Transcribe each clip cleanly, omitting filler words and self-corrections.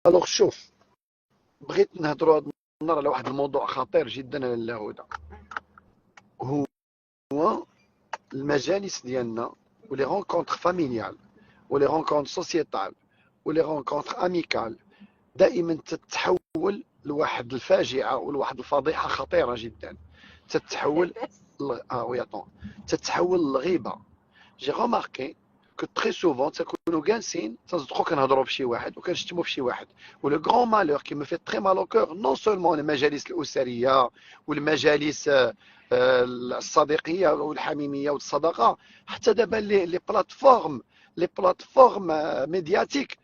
الوغ شوف، بغيت نهضروا هذا النهار على واحد الموضوع خطير جدا للهدى، هو المجالس ديالنا ولي رونكونتر فاميليال ولي رونكونتر سوسيتال ولي رونكونتر اميكال دائما تتحول لواحد الفاجعه ولواحد الفضيحه خطيره جدا. تتحول تتحول للغيبه. جي روماركي كو تري سوفون تكونوا جالسين تصدقوا كنهضروا بشي واحد وكنشتموا في شي واحد، ولو غران مالور كي مو في تري مال او كور نون سولمون المجالس الاسريه والمجالس الصديقيه والحميميه والصداقه، حتى دابا لي بلاتفورم ميدياتيك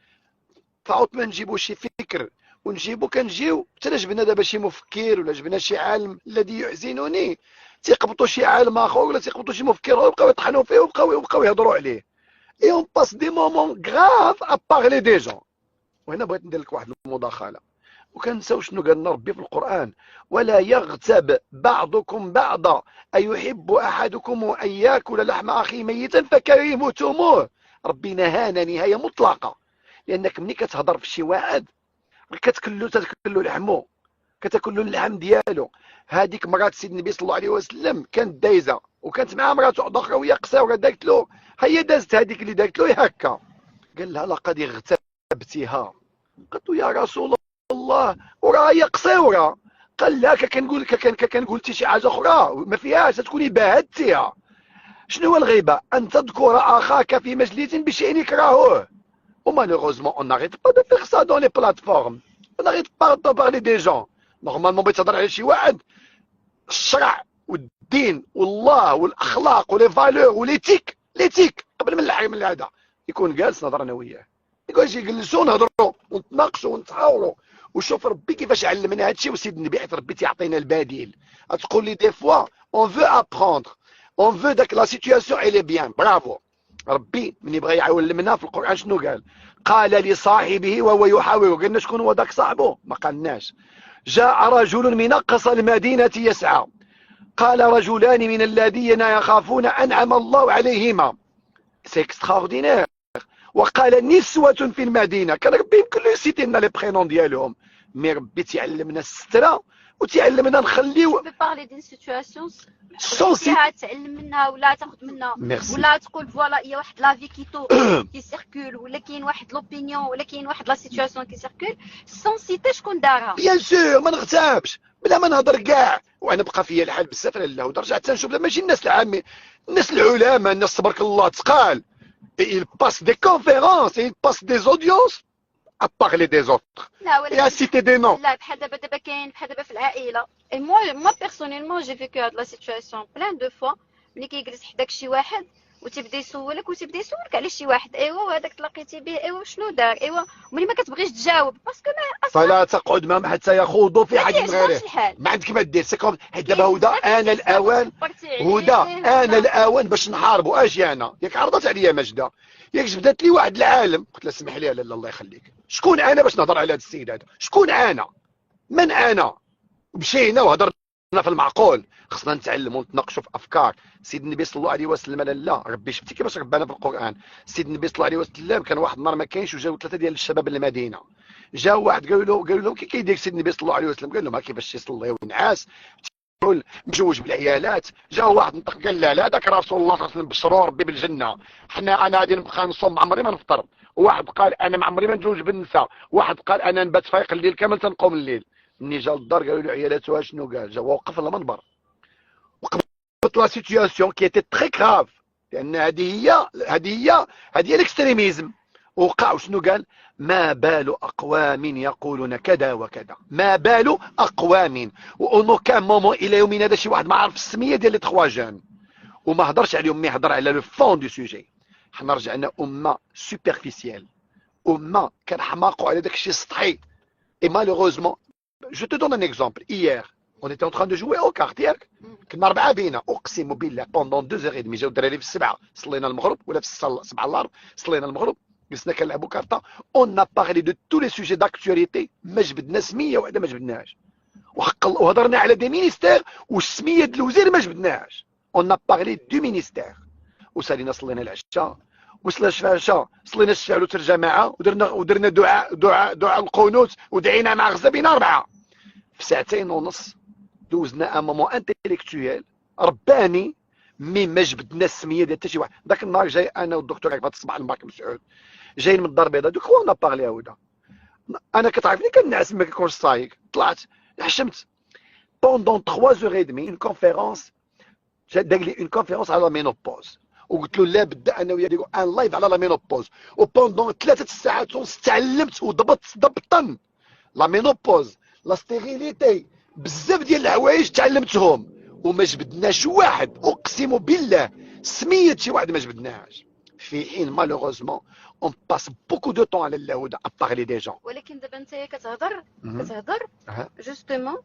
تعاود ما نجيبوا شي فكر ونجيبوا كنجيو حتى لا جبنا دابا شي مفكر ولا جبنا شي عالم الذي يحزنني تيقبطوا شي عالم اخر ولا تيقبطوا شي مفكر ويبقاو يطحنوا فيه ويبقاو يهضروا عليه اي اون باس دي مومون غراف ا بارلي دي جون. وهنا بغيت ندير لك واحد المداخله، وكنساو شنو قالنا ربي في القران: ولا يغتب بعضكم بعضا ايحب احدكم ان ياكل لحم اخيه ميتا فكرهتموه. ربي نهانا نهايه مطلقه، لانك ملي كتهضر في شي واحد تتكلو لحمو، كتاكلو اللحم ديالو. هذيك مرات سيدنا النبي صلى الله عليه وسلم كانت دايزه وكانت معها مرات اخرى وهي قصيره، داكت له هي دازت هذيك اللي داكت له هكا، قال لها لقد اغتبتها. قالت له يا رسول الله وراه هي قصيره. قال لها كنقول لك كان قلتي شي حاجه اخرى ما فيهاش تكوني باهدتيها. شنو هو الغيبه؟ ان تذكر اخاك في مجلس بشيء يكرهه. ومالوغوزمون on n'arrête pas de faire ça dans les plateformes. On n'arrête pas de parler des gens. نورمالمون بغيت تهضر على شي واحد، الشرع والدين والله والاخلاق ولي فالور وليتيك قبل من العاده يكون جالس نهضر انا وياه، يقول شي جلسوا نهضروا ونتناقشوا ونتحاوروا. وشوف ربي كيفاش علمنا هادشي، وسيد النبي حيت ربي تيعطينا البديل. تقول لي دي فوا اون فو ابروندر اون فو داك لا سيتوياسيون الي بيان برافو. ربي من يبغى يعلمنا في القران شنو قال؟ قال لصاحبه وهو يحاوره. قلنا شكون هو داك صاحبه؟ ما قالناش. جاء رجل من اقصى المدينه يسعى، قال رجلان من الذين يخافون انعم الله عليهما، سي اكستراوردينير. وقال نسوة في المدينة. كان ربي يمكن له يسيتي لنا لي برينون ديالهم، مي ربي تيعلمنا السترة وتيعلمنا نخليو بارلي دين سيتوياسيون سونسي تعلم منها ولا تاخذ منها. ميرسي. ولا تقول فوالا هي واحد لافي كي سيركول، ولا كاين واحد لوبينيون، ولا كاين واحد لا سيتوياسيون كي سيركول سون سيتي شكون دارها. بيان سور ما نغتابش بلا ما نهضر كاع، وانا بقى فيا الحال بزاف لاله ودرجه حتى نشوف ماشي الناس العامي، الناس العلماء، الناس تبارك الله تقال. il passe des conférences et il passe des audiences à parler des autres et à citer des noms. لا بحال دابا كاين بحال دابا في العائله. اي موا بيرسونيلمون جي فيكو هاد لا سيتوياسيون بلان دو فوا. ملي كيجلس حداك شي واحد وتبدا يسولك على شي واحد، ايوا وهذاك تلاقيتي به، ايوا شنو دار، ايوا ملي ما كتبغيش تجاوب باسكو ما اصلا فلا تقعد معهم حتى يخوضوا في حديث غيره. ما عندك ما دير. سي كوم دابا هدى انا الاوان باش نحاربوا. اجي انا ياك عرضت عليا ماجده، ياك جبدت لي واحد العالم قلت له اسمح لي لاله الله يخليك، شكون انا باش نهضر على هذا السيد هذا؟ شكون انا؟ من انا؟ مشينا وهضرنا في المعقول. خصنا نتعلموا ونتناقشوا في افكار. سيد النبي صلى الله عليه وسلم لا ربي شفتي كيفاش ربانا في القران. سيد النبي صلى الله عليه وسلم كان واحد النهار ما كاينش وجاو ثلاثه ديال الشباب المدينه، جاو واحد قالوا لهم كي كيدير سيد النبي صلى الله عليه وسلم؟ قال لهم كيفاش يصلي وينعس مجوج بالعيالات. جاء واحد نطق قال لا هذاك رسول الله صلى الله عليه وسلم بشروا ربي بالجنه، انا غادي نبقى نصوم عمري ما نفطر. واحد قال انا ما عمري ما نتزوج بالنساء. واحد قال انا نبات فايق الليل كامل تنقوم الليل. مني جا للدار قالوا له عيالاتها شنو قال؟ جا وقف على المنبر وقفت لا سيتوياسيون كي تي تري كراف، لان هذه هي الاكستريميزم. وقع وشنو قال؟ ما بال اقوام يقولون كذا وكذا، ما بال اقوام. واونو كان مومون الى يومنا هذا شي واحد ما عرف السميه ديال لي تخوا جان وما هضرش عليهم، مي هضر على لو فون دو سوجي. حنا رجعنا امه سوبرفيسيال، امه كنحماقوا على داك الشيء السطحي. اي مالوغوزمون جو te donne un exemple. Hier, on était en train de jouer aux cartes ياك، كنا 4 بينا اقسم بالله بوندون 2h30 جاو الدراري في 7 صلينا المغرب ولا في 7 الارض صلينا المغرب جلسنا كنلعبوا كارطه. اون ا بارلي دو تو لي سوجي داكتواليتي، ما جبدنا سميه وحده ما جبدناهاش، وحق الله وهضرنا على دي مينيستير والسميه ديال الوزير ما جبدناهاش. اون ا بارلي دو مينيستير وسالينا صلينا العشاء وصلنا الشفاشه، صلينا الشفع وتر جماعه، ودرنا دعاء القنوت، ودعينا مع غزه بين 4 في 2 ساعة ونص. دوزنا ان مومون انتيليكتويال رباني، مي ما جبدنا السميه ديال حتى شي واحد. ذاك النهار جاي انا والدكتور عقبه الصباح المبارك مسعود، جايين من الدار البيضاء، دوك خونا بارلي هاودا. انا كتعرفني كنعس ما كنكونش صايق، طلعت حشمت بوندون 3 heures et demie une conférence. دار لي اون كونفيرونس على لا مينوبوز، وقلت له لا بد انا وياه نديرو ان لايف على لا مينوبوز. وبوندون 3 ساعات ونص تعلمت وضبطت ضبطا لا مينوبوز، لا ستيريليتي، بزاف ديال الحوايج تعلمتهم، وما جبدناش واحد. اقسم بالله سميت شي واحد ما جبدناهاش، في حين مالوغوزمون اون باس بوكو دو طون على اللاهوده ابارلي دي جون. ولكن دابا انت كتهضر أها. justement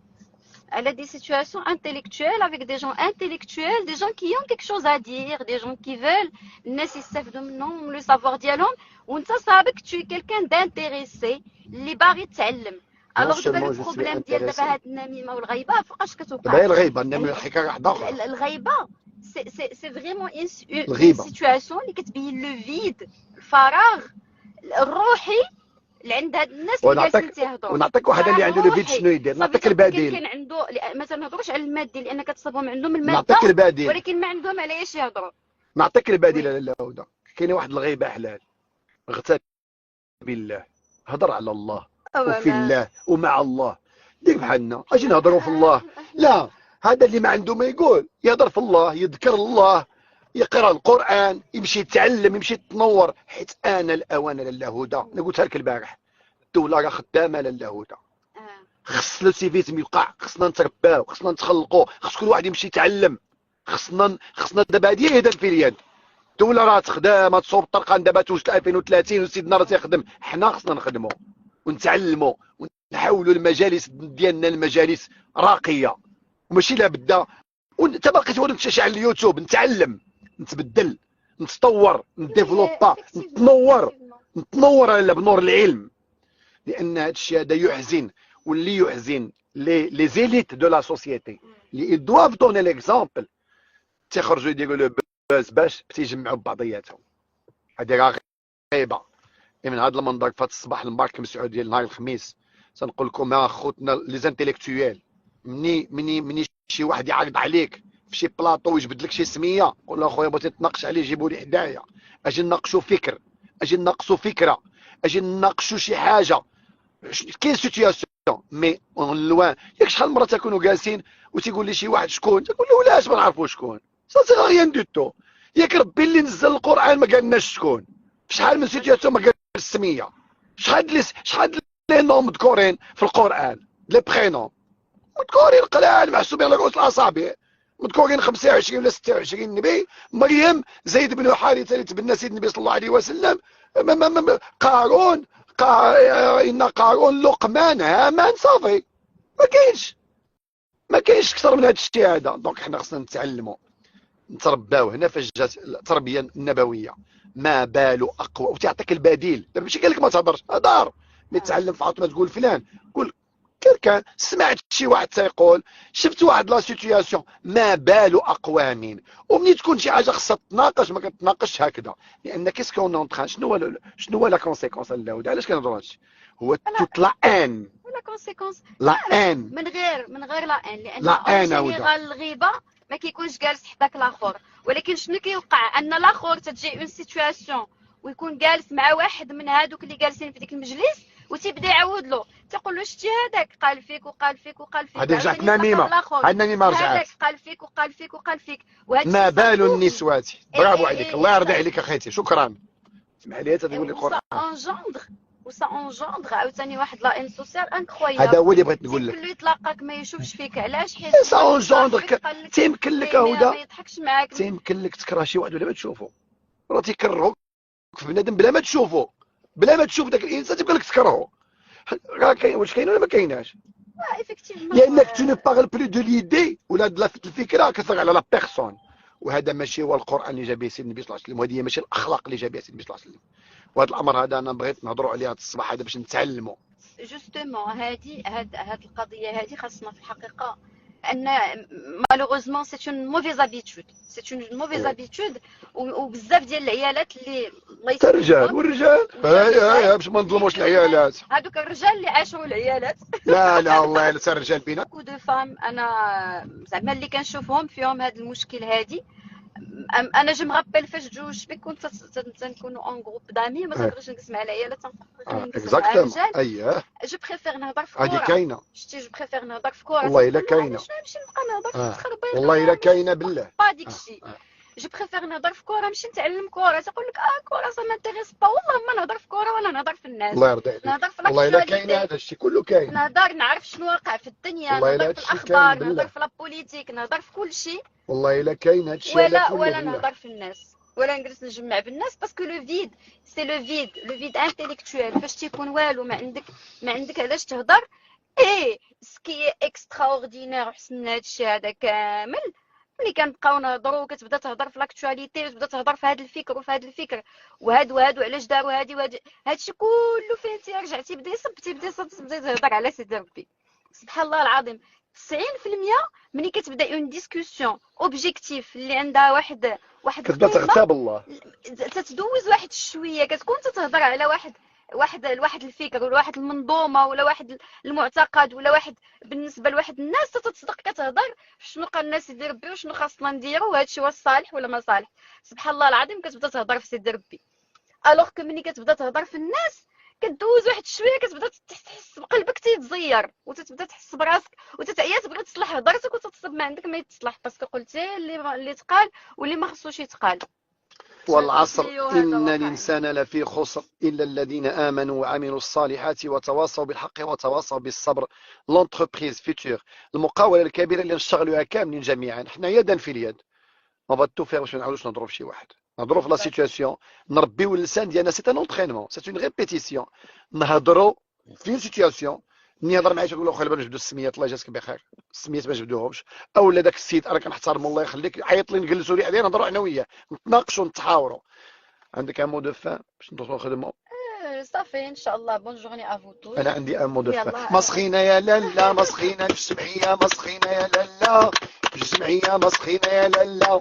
elle a des situations intellectuelles avec des gens intellectuels, des gens qui ont quelque chose à dire, des gens qui veulent الناس يستافدوا منهم لو سافوار ديالهم، وانت صابك tu es quelqu'un d'intéressé اللي باغي يتعلم. الوغ دابا لو بروبليم ديال دابا هاد النميمه والغيبه فوقاش كتوقع؟ دابا هي الغيبه، النميمه حكايه واحده اخرى. الغيبه سي فريمون اون الغيبه سيتوياسيون اللي كتبين لو فيد، الفراغ الروحي اللي عند هاد الناس اللي جالسين تيهضروا. ونعطيك واحد اللي عنده لو فيد شنو يدير، نعطيك البديل. كاين عنده، ما تنهضروش على المادي لان كتصابهم عندهم الماده، نعطيك البديل، ولكن ما عندهم على ايش يهضروا. نعطيك البديل على الهدى. كاينه واحد الغيبه حلال، اغتاب بالله، هضر على الله وفي الله ومع الله. ديك بحالنا اجي نهضروا في الله، لا، هذا اللي ما عنده ما يقول، يهضر في الله، يذكر الله، يقرا القران، يمشي يتعلم، يمشي يتنور. حيت انا الاوان للهدى. انا قلتها لك البارح، الدوله راه خدامه للهدى. خص لو سيفيزم يوقع، خصنا نترباو، خصنا نتخلقوا، خص كل واحد يمشي يتعلم. خصنا دابا هذه يدا في اليد. الدوله راه خدامه تصوب الطرقان، دابا توصل 2030 وسيدنا راه تيخدم. حنا خصنا نخدموا ونتعلموا ونحولوا المجالس ديالنا لمجالس راقيه، وماشي لا بدا. وانت باقي تولي تمشي على اليوتيوب نتعلم، نتبدل، نتطور، نديفلوبا، نتنور على بنور العلم. لان هذا الشيء هذا يحزن، واللي يحزن لي زيليت دو لا سوسيتي اللي دواف دوني ليكزامبل، تيخرجوا يديروا لو باز باش تيجمعوا ببعضياتهم. هذه راه غيبه. من هذا المنظر فات الصباح المبارك مسعود ديال نهار الخميس، تنقول لكم يا خوتنا لي زانتيليكتويال، مني شي واحد يعرض عليك في شي بلاطو ويجبد لك شي سميه، قول له اخويا بغيتي تناقش عليه جيبوا لي حدايا، اجي نناقشوا فكر، اجي نناقشوا فكره، اجي نناقشوا شي حاجه. كاين سيتياسيون مي اون لوان. ياك شحال من مره تكونوا جالسين وتيقول لي شي واحد شكون، تقول له علاش ما نعرفوش شكون، سا غيان دو تو. ياك ربي اللي نزل القران ما قالناش شكون. شحال من سيتياسيون ما قالش السميه، شحال لي نوم مذكورين في القران، لي برينوم مذكورين قلال محسوبين على رؤوس الاصابع، مذكورين 25 ولا 26 نبي. مريم، زيد بن حارثه اللي تبنى سيدنا النبي صلى الله عليه وسلم، قارون، ان قارون، لقمان، هامان، صافي. ما كاينش اكثر من هذا الشيء هذا. دونك حنا خصنا نتعلموا نترباو. هنا فاش جات التربيه النبويه ما بالو اقوى، وتعطيك البديل. دابا ماشي قال لك ما تهضرش، هضر. ملي تعلم فاطمه تقول فلان، قول كان سمعت شي واحد تيقول، شفت واحد لا سيتوياسيون، ما بالو اقوام. ومني تكون شي حاجه خصها تناقش، ما كتناقش هكذا. لان كيسكون اونطران، شنو هو لا كونسيكونس الاولى؟ علاش كنهضروا هادشي؟ هو تطلع ان ولا كونسيكونس لا ان من غير لا ان، لان لا ان جينيرال الغيبه ما كيكونش جالس حداك الاخر. ولكن شنو كيوقع؟ ان الاخر تجي اون سيتوياسيون ويكون جالس مع واحد من هادوك اللي جالسين في ديك المجلس، وتيبدا يعاود له، تيقول له شتي هذاك قال فيك وقال فيك وقال فيك. هذه رجعت نميمه، هذه نميمه رجعت. هذاك قال فيك وقال فيك وقال فيك. ما بال النسوات. برافو عليك، الله يرضي عليك اخيتي، شكرا. اسمح لي تقول لي القران. وسا اونجوندغ عاوتاني واحد لا ان سوسيال انكرويابل. هذا هو اللي بغيت نقول لك. كله يطلقك ما يشوفش فيك، علاش؟ حيت سا اونجوندغ. تيمكن لك هدى، ما يضحكش معاك، تيمكن لك تكره شي واحد ولا ما تشوفه. راه تيكرهوك في بنادم بلا ما تشوفه، بلا ما تشوف داك الانسان تيبقى لك تكرهه. راه كاين، واش كاين ولا ما كايناش؟ لانك تو نو بارل بلو دو ليدي ولا د الفكره، كتهضر على لا بيرسون. وهذا ماشي هو القران اللي جاب به سيدنا النبي صلى الله عليه وسلم، وهذه ماشي الاخلاق اللي جاب بها سيدنا النبي صلى الله عليه وسلم. وهذا الامر هذا انا بغيت نهضروا عليه هذا الصباح هذا باش نتعلموا. جوستومون هاد القضيه هذه خاصنا في الحقيقه ان مالوغوزمون سي اون موفيز ابيتود، سي اون موفيز ابيتود. وبزاف ديال العيالات اللي الله حتى الرجال يسلمهم والرجال باش ما نظلموش العيالات. هادوك الرجال اللي عاشوا العيالات. لا لا والله لا الرجال بينا بوكو دو فام انا زعما اللي كنشوفهم فيهم هذا المشكل هادي. انا جو مغابيل فاش جوج بك كنت تنكونوا اون جروب دامي، ما تنقدرش نقسم مع العيالات، تنقسم مع الرجال. اييه جو بريفير نهضر في هادي كره. كاينه شتي جو بريفير نهضر في كره. والله الا كاينه، علاش نمشي نبقى نهضر في التخربيق؟ والله الا كاينه بالله با ديكشي. جو بريفير نهضر في كره، نمشي نتعلم كره. تقول لك كره سا مانتيريس با، والله ما نهضر في كره ولا نهضر في الناس. الله يرضي عليك، نهضر في والله الا كاينه لاكتواليتي، هذا الشيء كله كاين. نهضر نعرف شنو واقع في الدنيا، والله نهضر إلا في هادشي الاخبار، كاين بالله. نهضر في لابوليتيك، نهضر في كل شيء. والله الا كاين هادشي هذا كله ولا بالله. نهضر في الناس ولا نجلس نجمع بالناس، باسكو لو فيد سي لو فيد انتيليكتويل. فاش تيكون والو ما عندك علاش تهضر. اي سكي اكسترا اوردينير حسن هادشي هذا كامل. ملي كنبقاو نهضروا وكتبدا تهضر في لاكتواليتي وتبدا تهضر في هذا الفكر وفي هذا الفكر وهادو علاش داروا هادي هادشي كله فين انت رجعتي بديتي تبدا تهضر على سيدي ربي. سبحان الله العظيم 90% ملي كتبدا اون ديسكوسيون اوبجيكتيف اللي عندها واحد كتبدا تغتاب الله، تتدوز واحد شويه، كتكون تتهضر على واحد الفكر ولا واحد المنظومه ولا واحد المعتقد ولا واحد بالنسبه لواحد الناس، تتصدق كتهضر شنو قال الناس سيدي ربي وشنو خاصنا نديرو وهذا الشيء واش صالح ولا ما صالح. سبحان الله العظيم كتبدا تهضر في سيدي ربي. الوغ كو ملي كتبدا تهضر في الناس كدوز واحد شويه كتبدا تحس بقلبك تيتزير وتتبدا تحس براسك وتتعيا تبغي تصلح هضرتك وتتصب ما عندك ما يتصلح، باسكو قلتي اللي تقال واللي ما خصوش يتقال. والعصر إن الإنسان لفي خسر إلا الذين آمنوا وعملوا الصالحات وتواصوا بالحق وتواصوا بالصبر. لونتربريز فيتور، المقاولة الكبيرة اللي نشتغلوها كاملين جميعا، حنا يدا في اليد. ما با تو فير باش ما نعاودوش نهضروا في شي واحد، نهضروا في لا سيتواسيون، نربيو اللسان ديالنا. سي ان اونترينمون، سي اون ريبيتيسيون. نهضروا في اون سيتواسيون، ملي يهضر معايا تقول له خويا باش نجبدوا السميات الله يجازيك بخير، السميات ما نجبدوهمش، اولا داك السيد انا كنحترمو الله يخليك عيط لي نجلسوا لي عليه نهضروا انا وياه نتناقشوا نتحاوروا. عندك ان مو دو فان باش ندوزو نخدموا؟ صافي ان شاء الله. بون جورني افو توس. انا عندي ان مو دو فان. مسخينه يا لالا مسخينه الجمعيه مسخينه يا لالا الجمعيه مسخينه يا لالا.